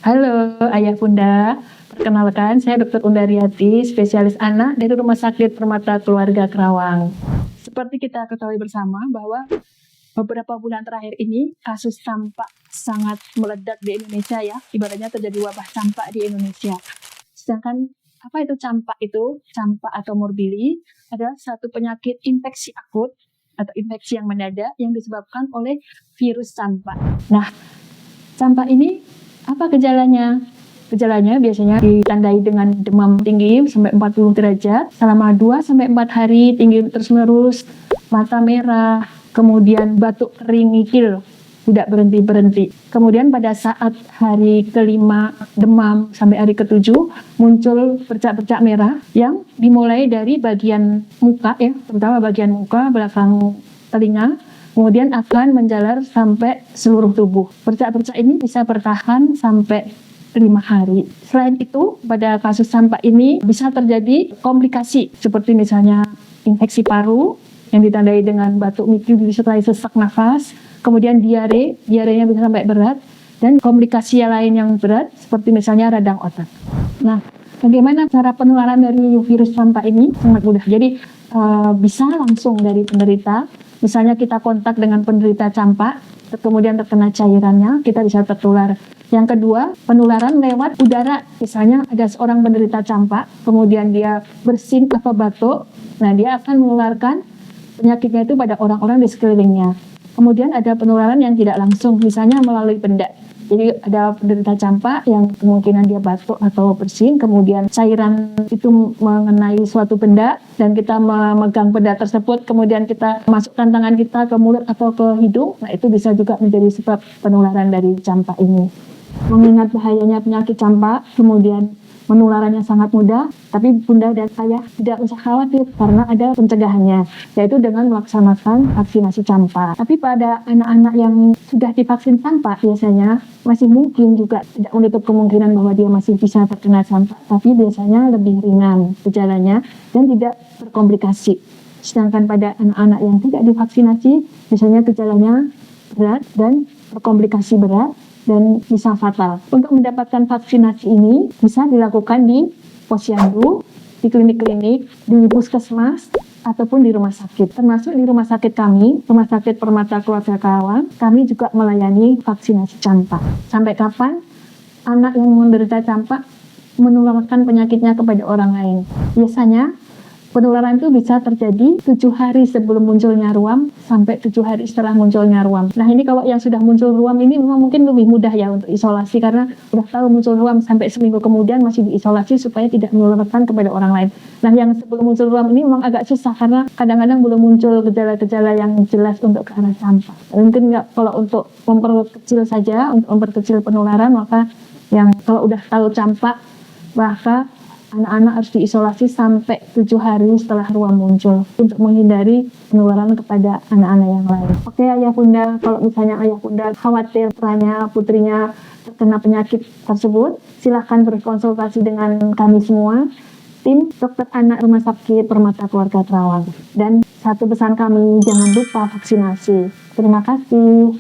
Halo Ayah Bunda, perkenalkan saya Dr. Undariati, spesialis anak dari Rumah Sakit Permata Keluarga Kerawang. Seperti kita ketahui bersama bahwa beberapa bulan terakhir ini kasus campak sangat meledak di Indonesia ya, ibaratnya terjadi wabah campak di Indonesia. Sedangkan apa itu campak itu? Campak atau morbili adalah satu penyakit infeksi akut atau infeksi yang mendadak yang disebabkan oleh virus campak. Nah, campak ini apa gejalanya? Gejalanya biasanya ditandai dengan demam tinggi sampai 40 derajat selama 2-4 hari, tinggi terus-menerus, mata merah, kemudian batuk kering ngikil, tidak berhenti-berhenti. Kemudian pada saat hari kelima demam sampai hari ketujuh muncul bercak-bercak merah yang dimulai dari bagian muka ya, terutama bagian muka, belakang telinga, kemudian akan menjalar sampai seluruh tubuh. Bercak-bercak ini bisa bertahan sampai 5 hari. Selain itu, pada kasus campak ini bisa terjadi komplikasi seperti misalnya infeksi paru yang ditandai dengan batuk mikir disertai sesak nafas, kemudian diarenya bisa sampai berat, dan komplikasi yang lain yang berat seperti misalnya radang otak. Nah, bagaimana cara penularan dari virus campak ini? Sangat mudah. Jadi bisa langsung dari penderita. Misalnya kita kontak dengan penderita campak, kemudian terkena cairannya, kita bisa tertular. Yang kedua, penularan lewat udara. Misalnya ada seorang penderita campak, kemudian dia bersin atau batuk, nah dia akan menularkan penyakitnya itu pada orang-orang di sekelilingnya. Kemudian ada penularan yang tidak langsung, misalnya melalui benda. Jadi ada penderita campak yang kemungkinan dia batuk atau bersin, kemudian cairan itu mengenai suatu benda dan kita memegang benda tersebut, kemudian kita masukkan tangan kita ke mulut atau ke hidung, nah itu bisa juga menjadi sebab penularan dari campak ini. Mengingat bahayanya penyakit campak, kemudian penularannya sangat mudah, tapi Bunda dan Ayah tidak usah khawatir karena ada pencegahannya, yaitu dengan melaksanakan vaksinasi campak. Tapi pada anak-anak yang sudah divaksin campak biasanya masih mungkin juga tidak menutup kemungkinan bahwa dia masih bisa terkena campak, tapi biasanya lebih ringan gejalanya dan tidak berkomplikasi. Sedangkan pada anak-anak yang tidak divaksinasi, biasanya gejalanya berat dan berkomplikasi berat dan bisa fatal. Untuk mendapatkan vaksinasi ini bisa dilakukan di posyandu, di klinik-klinik, di puskesmas, ataupun di rumah sakit. Termasuk di rumah sakit kami, Rumah Sakit Permata Keluarga Kerawang, kami juga melayani vaksinasi campak. Sampai kapan anak yang menderita campak menularkan penyakitnya kepada orang lain? Biasanya penularan itu bisa terjadi 7 hari sebelum munculnya ruam sampai 7 hari setelah munculnya ruam. Nah ini kalau yang sudah muncul ruam ini memang mungkin lebih mudah ya untuk isolasi karena sudah tahu muncul ruam sampai seminggu kemudian masih diisolasi supaya tidak menularkan kepada orang lain. Nah yang sebelum muncul ruam ini memang agak susah karena kadang-kadang belum muncul gejala-gejala yang jelas untuk ke arah campak. Mungkin nggak, kalau untuk memperkecil saja, untuk memperkecil penularan, maka yang kalau udah tahu campak maka anak-anak harus diisolasi sampai 7 hari setelah ruam muncul untuk menghindari penularan kepada anak-anak yang lain. Oke Ayah Bunda, kalau misalnya Ayah Bunda khawatir putrinya terkena penyakit tersebut, silahkan berkonsultasi dengan kami semua, tim dokter anak Rumah Sakit Permata Keluarga Kerawang. Dan satu pesan kami, jangan lupa vaksinasi. Terima kasih.